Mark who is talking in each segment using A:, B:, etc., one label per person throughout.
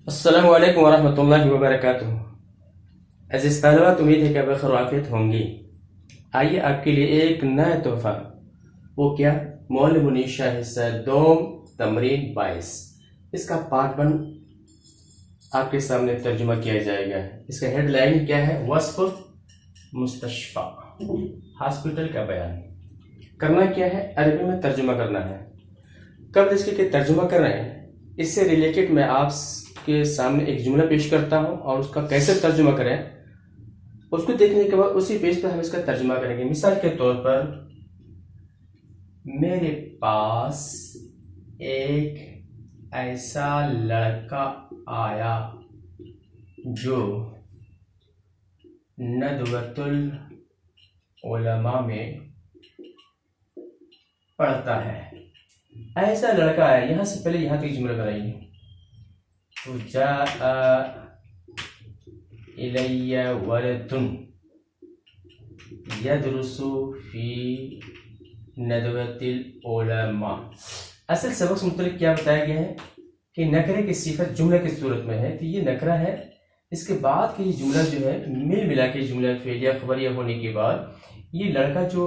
A: السلام علیکم ورحمۃ اللہ وبرکاتہ۔ عزیز طالبات، امید ہے کہ آپ خیر و عافیت ہوں گی۔ آئیے آپ کے لیے ایک نیا تحفہ، وہ کیا؟ معلم النشا حصہ دوم تمرین 22، اس کا پارٹ 1 آپ کے سامنے ترجمہ کیا جائے گا۔ اس کا ہیڈ لائن کیا ہے؟ وصف مستشفیٰ، ہاسپٹل کا بیان۔ کرنا کیا ہے؟ عربی میں ترجمہ کرنا ہے۔ قبل اس کے کہ ترجمہ کر رہے ہیں، اس سے ریلیٹڈ میں آپ کے سامنے ایک جملہ پیش کرتا ہوں اور اس کا کیسے ترجمہ کریں اس کو دیکھنے کے بعد اسی پیج پر ہم اس کا ترجمہ کریں گے۔ مثال کے طور پر، میرے پاس ایک ایسا لڑکا آیا جو ندوۃ العلماء میں پڑھتا ہے۔ ایسا لڑکا آیا، یہاں سے پہلے یہاں تک جملہ بنائیے۔ جاء الی ولد یدرس فی ندوۃ العلماء۔ اصل سبق سے متعلق کیا بتایا گیا ہے کہ نکرے کی صفت جملہ کی صورت میں ہے، تو یہ نکرہ ہے۔ اس کے بعد کے یہ جملہ جو ہے مل ملا کے جملہ فعلیہ خبریہ ہونے کے بعد یہ لڑکا جو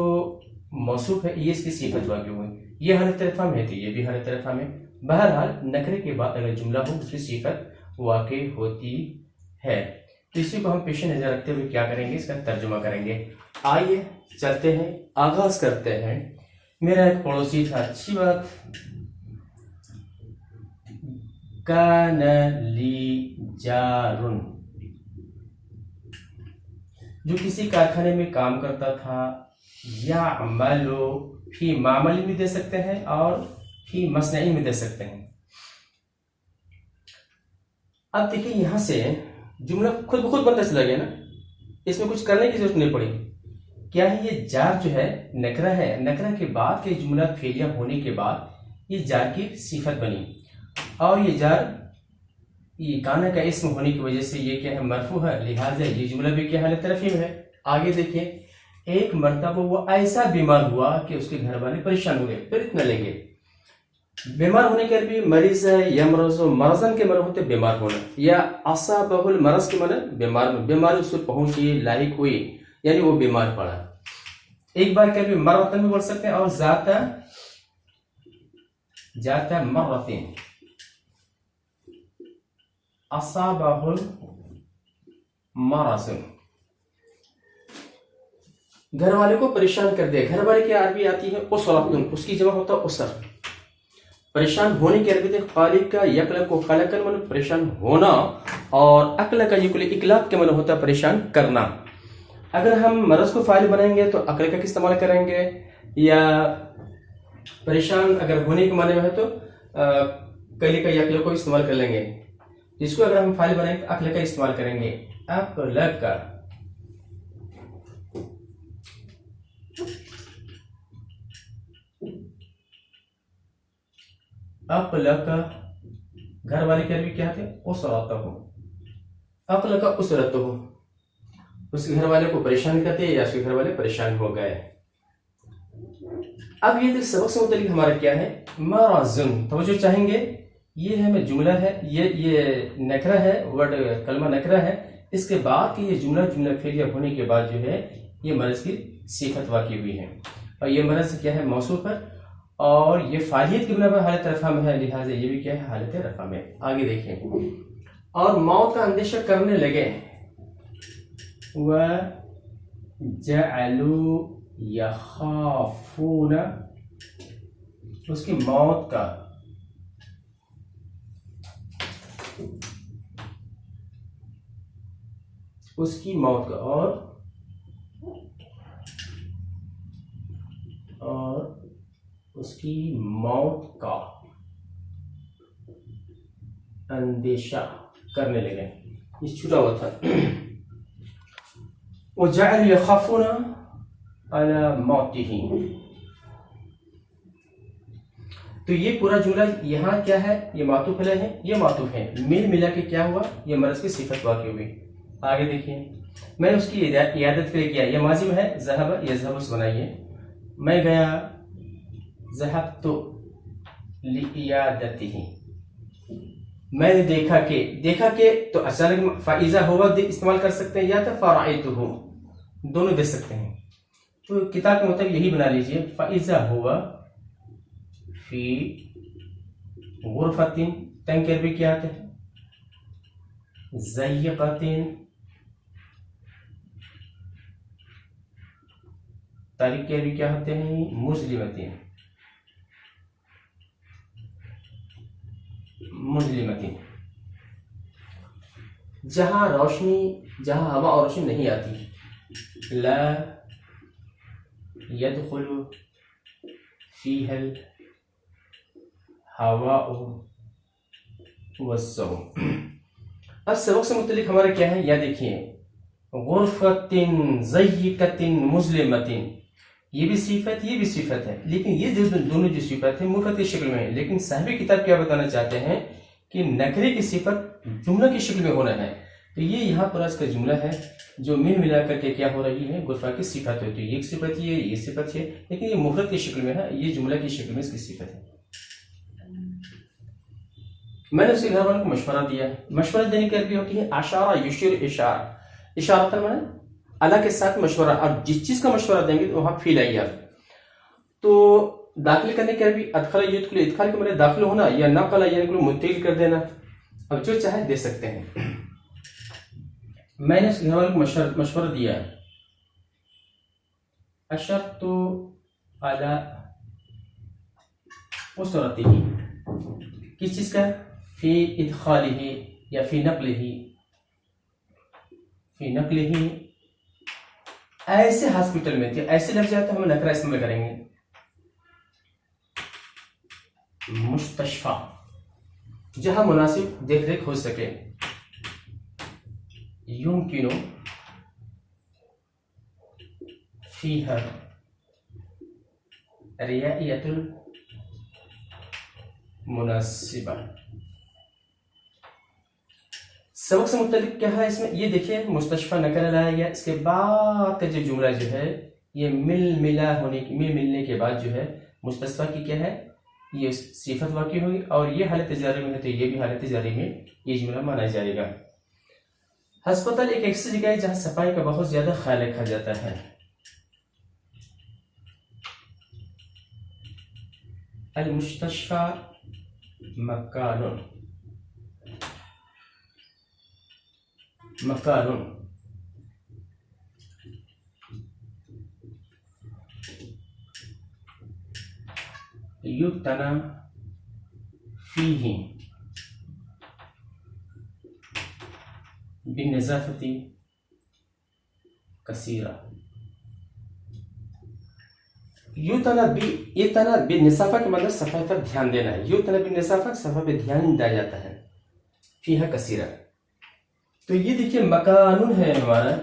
A: موصوف ہے، یہ اس کی صفت واقع ہوئی۔ یہ حالت رفع میں ہے تو یہ بھی حالت رفع میں۔ بہرحال نکرے کے بعد اگر جملہ ہو اس کی صفت واقع ہوتی ہے۔ تو اسی کو ہم پیش نظر رکھتے ہوئے کیا کریں گے؟ اس کا ترجمہ کریں گے۔ آئیے چلتے ہیں، آغاز کرتے ہیں۔ میرا ایک پڑوسی تھا، اچھی بات۔ کان لی جارن، جو کسی کارخانے میں کام کرتا تھا۔ یعمل، فی معمل میں دے سکتے ہیں اور فی مصنعی میں دے سکتے ہیں۔ اب دیکھیں یہاں سے جملہ خود بخود بنتا چلا گیا نا، اس میں کچھ کرنے کی ضرورت نہیں پڑی۔ کیا ہے؟ یہ جار جو ہے نکرہ ہے، نکرہ کے بعد کے جملہ فعلیہ ہونے کے بعد یہ جار کی صفت بنی، اور یہ جار یہ کانا کا اسم ہونے کی وجہ سے یہ کیا ہے؟ مرفوع ہے، لہٰذا یہ جملہ بھی کیا حالت رفع میں ہے۔ آگے دیکھیں، ایک مرتبہ وہ ایسا بیمار ہوا کہ اس کے گھر والے پریشان ہو گئے۔ پھر اتنا لیں گے، بیمار ہونے کے عربی مریض ہے، یمرض مرضن کے معنی ہوتے بیمار ہونا، یا اصابہ المرض کے معنی بیمار میں، بیماری اس کو پہنچی، لاحق ہوئی، یعنی وہ بیمار پڑا۔ ایک بار کے عربی مرتن بھی بول سکتے ہیں اور ذات مرتن، اصابہ المرض، گھر والے کو پریشان کر دے۔ گھر والے کی عربی آتی ہے اسرتن، اس کی جمع ہوتا ہے اسر۔ پریشان ہونے کی عربی دیکھ، خالق کا یقلق کو خلقن معنی پریشان ہونا، اور اقلق کا یقلق اقلاق کے معنی ہوتا ہے پریشان کرنا۔ اگر ہم مرض کو فاعل بنائیں گے تو اقلق کا استعمال کریں گے، یا پریشان اگر ہونے کے معنی میں ہے تو کلی کا یقلق کو استعمال کر لیں گے۔ جس کو اگر ہم فاعل بنائیں تو اقلق کا استعمال کریں گے، اقلق کا۔ اقلق گھر والے کے عربی کیا تھے؟ اسرتہ، اقلق اسرتہ، اس کے گھر والے کو پریشان کرتے یا اس کے گھر والے پریشان ہو گئے۔ اب یہ سبق سے متعلق ہمارا کیا ہے؟ مرضن، توجہ چاہیں گے، یہ ہمیں جملہ ہے، یہ نکرہ ہے، ورڈ کلمہ نکرہ ہے۔ اس کے بعد کہ یہ جملہ فعلیہ ہونے کے بعد جو ہے یہ مرض کی صفت واقع ہوئی ہے، اور یہ مرض کیا ہے؟ موصوف ہے، اور یہ فاعلیت کی بنا پر حالت رفع میں ہے، لہٰذا یہ بھی کیا ہے؟ حالت رفع میں۔ آگے دیکھیں، اور موت کا اندیشہ کرنے لگے۔ وَجَعَلُوا يَخَافُونَ، اس کی موت کا، اس کی موت کا، اور اس کی موت کا اندیشہ کرنے لگے۔ یہ چھوٹا ہوا تھا۔ وَجَعَلُوا يَخَافُونَ عَلَى مَوْتِهِ، تو یہ پورا جملہ یہاں کیا ہے؟ یہ معطوف علیہ ہے، یہ معطوف ہے، مل ملا کے کیا ہوا؟ یہ مرض کی صفت واقع ہوئی۔ آگے دیکھیں، میں نے اس کی عیادت کے لیے کیا، یہ ماضی میں ہے، ذهب یذهب سے بنائیے۔ میں گیا، ذهبت لعیادته، میں نے دیکھا کہ تو اچانک فاذا ہوا استعمال کر سکتے ہیں یا تو فرأیتہ، دونوں دے سکتے ہیں. تو کتاب کے مطابق یہی بنا لیجئے، فاذا ہوا فی غرفۃ، تنگ کے عربی کیا آتے ہیں؟ ضیقۃ، تاریخ کے عربی کیا ہوتے ہیں؟ مظلمۃ. جہاں ہوا اور روشنی نہیں آتی. لا يدخل فيها الهواء والصوم. اب سبق سے متعلق ہمارا کیا ہے؟ یا دیکھیے، غرفۃ ضیقۃ مظلمۃ، یہ بھی صفت یہ بھی صفت ہے، لیکن یہ دونوں جو صفت ہیں مفرد کی شکل میں ہیں. لیکن صاحب کتاب کیا بتانا چاہتے ہیں کہ نکرے کی صفت جملہ کی شکل میں ہونا ہے. تو یہ یہاں پر اس کا جملہ ہے جو مل ملا کر کے کیا ہو رہی ہے؟ غرفہ کی صفت ہوتی ہے. ایک صفت یہ صفت ہے، لیکن یہ مفرد کی شکل میں ہے، یہ جملہ کی شکل میں اس کی صفت ہے. میں نے اس کے گھر والوں کو مشورہ دیا. مشورہ دینے کی عربی ہوتی ہے اشارہ یشیر اشارہ. اشارہ معنی اللہ کے ساتھ مشورہ، اور جس چیز کا مشورہ دیں گے تو وہاں فعل آئیے. تو داخل کرنے کے عربی ادخل یدخل، ادخال کے معنی داخل ہونا، یا نقل یعنی منتقل کر دینا. اب جو چاہے دے سکتے ہیں. میں نے اس گھر والوں کو مشورہ دیا. اشرت علی اسرتہ، کس چیز کا؟ فی ادخالہ یا فی نقلہ. ایسے ہاسپٹل میں تھے، ایسے لگ جاتا ہم نکرہ استعمال کریں گے. مستشفیٰ، جہاں مناسب دیکھ ریکھ ہو سکے. یمکن فیہا رعایۃ المناسبہ. سبق سے متعلق کیا ہے اس میں؟ یہ دیکھیں، مستشفیٰ نکرہ لایا گیا. اس کے بعد کا جو جملہ جو ہے یہ ملنے کے بعد جو ہے مستشفیٰ کی کیا ہے؟ یہ صفت واقع ہوگی، اور یہ حالت جاری میں ہے تو یہ بھی حالت جاری میں یہ جملہ مانا جائے گا. ہسپتال ایک ایسی جگہ ہے جہاں صفائی کا بہت زیادہ خیال رکھا جاتا ہے. المستشفى مکان یبتنى فيه بالنظافة كثيرا. یوتنا بالنظافہ کے مطلب صفائی پر دھیان دینا ہے. یوتنا بالنظافہ، صفائی پہ دھیان دیا جاتا ہے. فیہا کثیرا، تو یہ دیکھیے مکانن ہے ہمارا،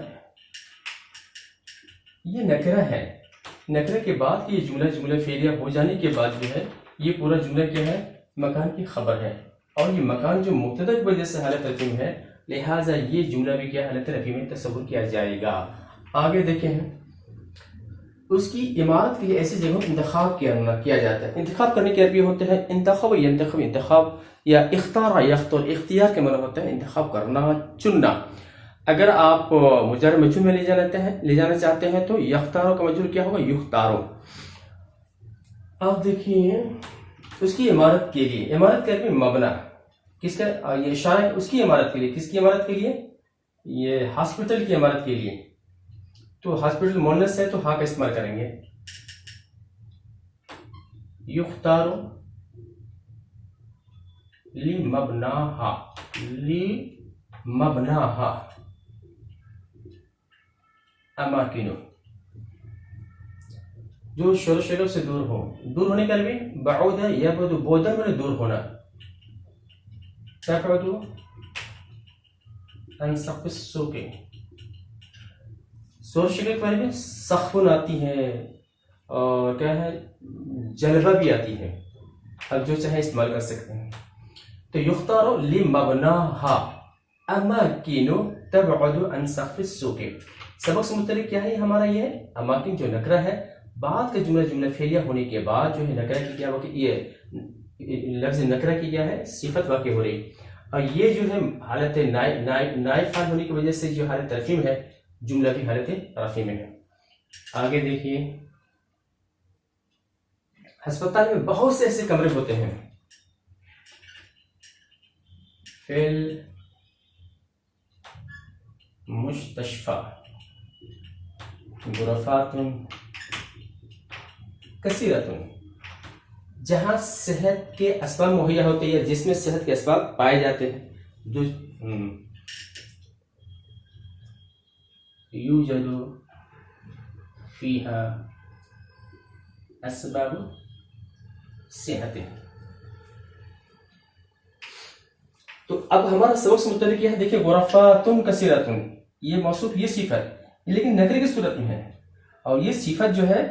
A: یہ نکرہ ہے. نکرہ کے بعد یہ جملہ فعلیہ ہو جانے کے بعد جو ہے یہ پورا جملہ کیا ہے؟ مکان کی خبر ہے. اور یہ مکان جو مبتدا کی وجہ سے حالت رفع میں ہے، لہٰذا یہ جملہ بھی کیا حالت رفع میں تصور کیا جائے گا. آگے دیکھیں ہیں، اس کی عمارت کے لیے ایسی جگہوں انتخاب کیا جاتا ہے. انتخاب کرنے کے عربی ہوتے ہیں انتخاب، انتخاب یا اختار یختار. اختیار کے معنی ہوتا ہے انتخاب کرنا، چننا. اگر آپ مجرد مجرور میں لے جانا چاہتے ہیں تو یختارو کا مجرور کیا ہوگا؟ یختارو. آپ دیکھیے اس کی عمارت کے لیے، عمارت کے عربی مبنی. کس کا یہ اشارہ ہے؟ اس کی عمارت کے لیے. کس کی عمارت کے لیے؟ یہ ہاسپٹل کی عمارت کے لیے. تو ہاسپٹل مونس ہے تو ہاں کا استعمال کریں گے. یختارو لمبناہا اماکنو، جو شور و شراب سے دور ہو. دور ہونے کا بھی بعود ہے، یبعد بعدا میں دور ہونا. تبعد عن سقف السوق، شور و شراب کے بارے میں سقفن آتی ہے اور کیا ہے جلبہ بھی آتی ہے. اب جو چاہے استعمال کر سکتے ہیں. تو یختارو لمبناہا اماکنو تبعد عن سقف السوق. سبق سے متعلق کیا ہے ہمارا؟ یہ اماکن جو نکرہ ہے، بعد کا جملہ فعلیہ ہونے کے بعد جو ہے نکرہ کی کیا واقع، یہ لفظ نکرہ کی کیا ہے؟ صفت واقع ہو رہی. اور یہ جو ہے حالت نائب فعال ہونے کی وجہ سے جو حالت رفع میں ہے جملہ بھی حالت رفع میں ہے. آگے دیکھیے ہسپتال میں بہت سے ایسے کمرے ہوتے ہیں. فی المستشفى غرفات کثیرۃ، جہاں صحت کے اسباب مہیا ہوتے ہیں یا جس میں صحت کے اسباب پائے جاتے ہیں. جو یوجد فیہا اسباب صحت. تو اب ہمارا سبق سے متعلق یہ ہے، دیکھیے غرفات کثیرۃ، یہ موصوف یہ صفت لیکن نکرے کی صورت میں ہے، اور یہ صفت جو ہے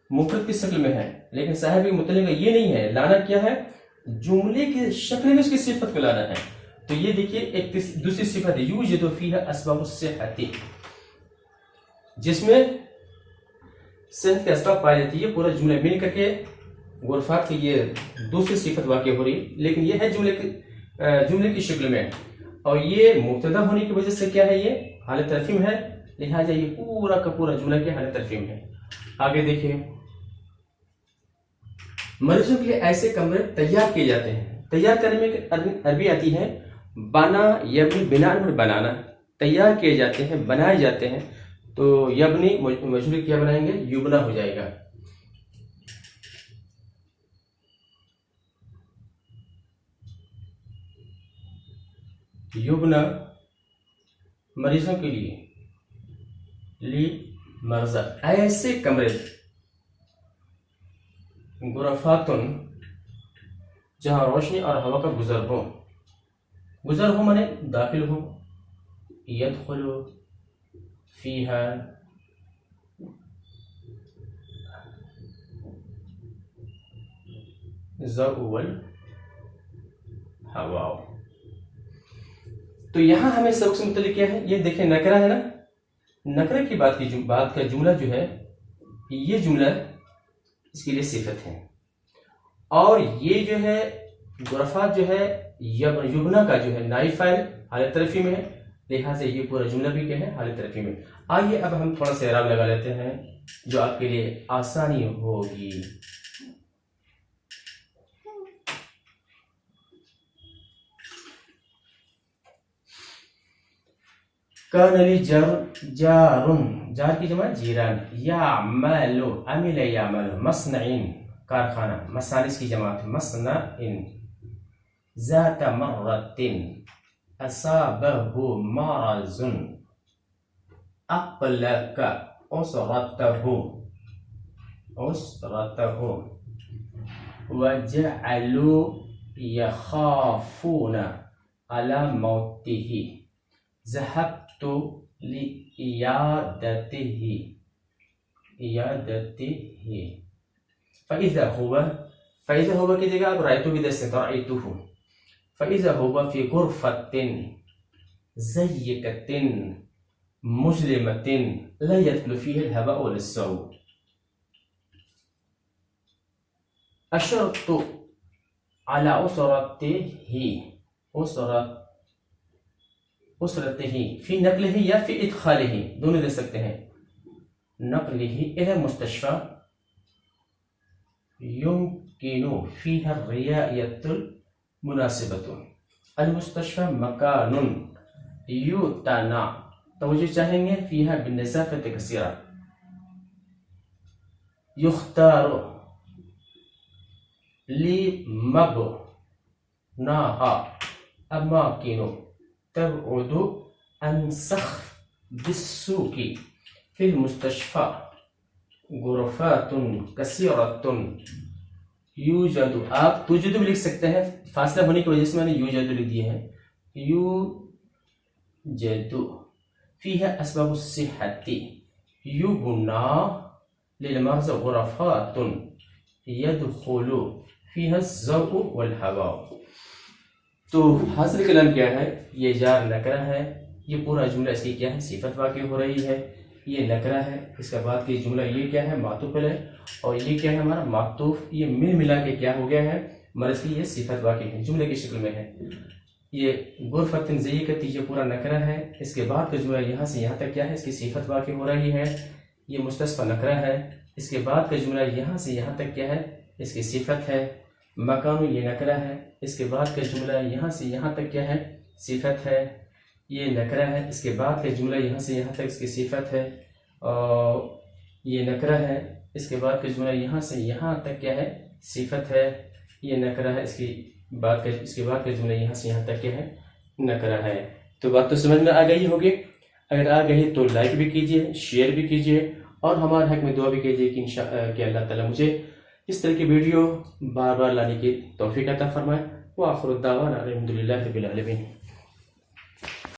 A: مفرد کی شکل میں ہے، لیکن صاحب کے متعلق یہ نہیں ہے. لانا کیا ہے؟ جملے کی شکل میں اس کی صفت کو لانا ہے. تو یہ دیکھیے ایک دوسری صفت ہے یوجد فیہا اسباب الصحت، جس میں صحت کے اسباب پائے جاتے ہیں. یہ پورا جملہ مل کر کے غرفات کی یہ دوسری صفت واقع ہو رہی، لیکن یہ ہے جملے کی شکل میں، اور یہ مبتدا ہونے کی وجہ سے کیا ہے، یہ حالت رفع میں ہے، لہٰذا یہ پورا کا پورا جملہ کی حالت رفع میں ہے. آگے دیکھیں مریضوں کے لیے ایسے کمرے تیار کیے جاتے ہیں. تیار کرنے میں عربی آتی ہے بنا یبنی، بنا بنانا. تیار کیے جاتے ہیں، بنائے جاتے ہیں. تو یبنی مجرور کیا بنائیں گے؟ یبنا ہو جائے گا. یبنا مریضوں کے لیے مرضى ایسے کمرے. غرفات جہاں روشنی اور ہوا کا گزر ہو مانے داخل ہو. يدخل فيها الضوء والهواء. تو یہاں ہمیں سبق سے متعلق کیا ہے؟ یہ دیکھیں نکرہ ہے نا، نکرہ کی بات کا جملہ جو ہے، یہ جملہ اس کے لیے صفت ہے، اور یہ جو ہے غرفات جو ہے یبنا کا جو ہے نائب فاعل حالت رفع میں ہے، لہٰذا یہ پورا جملہ بھی کیا ہے؟ حالت رفع میں. آئیے اب ہم تھوڑا سا اعراب لگا لیتے ہیں جو آپ کے لیے آسانی ہوگی. کان لی جار کی جمع جیران. یعمل عمل یعمل. مصنع کارخانہ. مصانع کی جماعت مصنع. ذات مرت اصابه مرض. اقلق اسرته وجعلوا يخافون على موته. ذهبت لإيادته فإذا هو کی جگہ آپ رأيته بھی دے سکتے ہیں. رأيته فإذا هو في غرفة ضيقة مظلمة لا يدخل فيها الهواء ولا الضوء. أشرت على أسرته في نقله یا في إدخاله، دونوں دے سکتے ہیں. نقله إلى المستشفى يمكن فيها الرعاية المناسبة. المستشفى مكان يعتنى، توجہ چاہیں گے، فيها بالنظافة كثيرة. يختار لمبناها أماكن تبعد عن سخف بالسوق. في المستشفى غرفات كثيرة یوجد. آپ توجد بھی لکھ سکتے ہیں، فاصلہ ہونے کی وجہ سے میں نے یوجد لکھ دیے ہیں. یوجد فيها أسباب الصحة. يبنى للمرضى غرفات يدخل فيها الضوء والهواء. تو حاصل کلام کیا ہے؟ یہ جار نکرہ ہے. یہ پورا جملہ اس کی کیا ہے؟ صفت واقع ہو رہی ہے. یہ نکرہ ہے، اس کے بعد کی جملہ یہ کیا ہے؟ معطوف ہے، اور یہ کیا ہے؟ ہمارا معطوف. یہ ملا کے کیا ہو گیا ہے؟ مرض کی یہ صفت واقع ہے، جملے کی شکل میں ہے. یہ غرفتن ضیقۃ یہ پورا نکرہ ہے. اس کے بعد کا جملہ یہاں سے یہاں تک کیا ہے؟ اس کی صفت واقع ہو رہی ہے. یہ مستصفی نکرہ ہے. اس کے بعد کا جملہ یہاں سے یہاں تک کیا ہے؟ اس کی صفت ہے. مکان یہ نکرہ ہے. اس کے بعد کا جملہ یہاں سے یہاں تک کیا ہے؟ صفت ہے. یہ نکرہ ہے. اس کے بعد کا جملہ یہاں سے یہاں تک اس کی صفت ہے. اور یہ نکرہ ہے. اس کے بعد کا جملہ یہاں سے یہاں تک کیا ہے؟ صفت ہے. یہ نکرہ ہے. اس کے بعد کا جملہ یہاں سے یہاں تک کیا ہے؟ نکرہ ہے. تو بات تو سمجھ میں آ گئی ہوگی. اگر آ گئی تو لائک بھی کیجئے، شیئر بھی کیجئے، اور ہمارے حق میں دعا بھی کیجئے کہ اللہ تعالیٰ مجھے اس طرح کی ویڈیو بار بار لانے کی توفیق عطا فرمائے. وآخر الدعوانا الحمدللہ رب العالمین.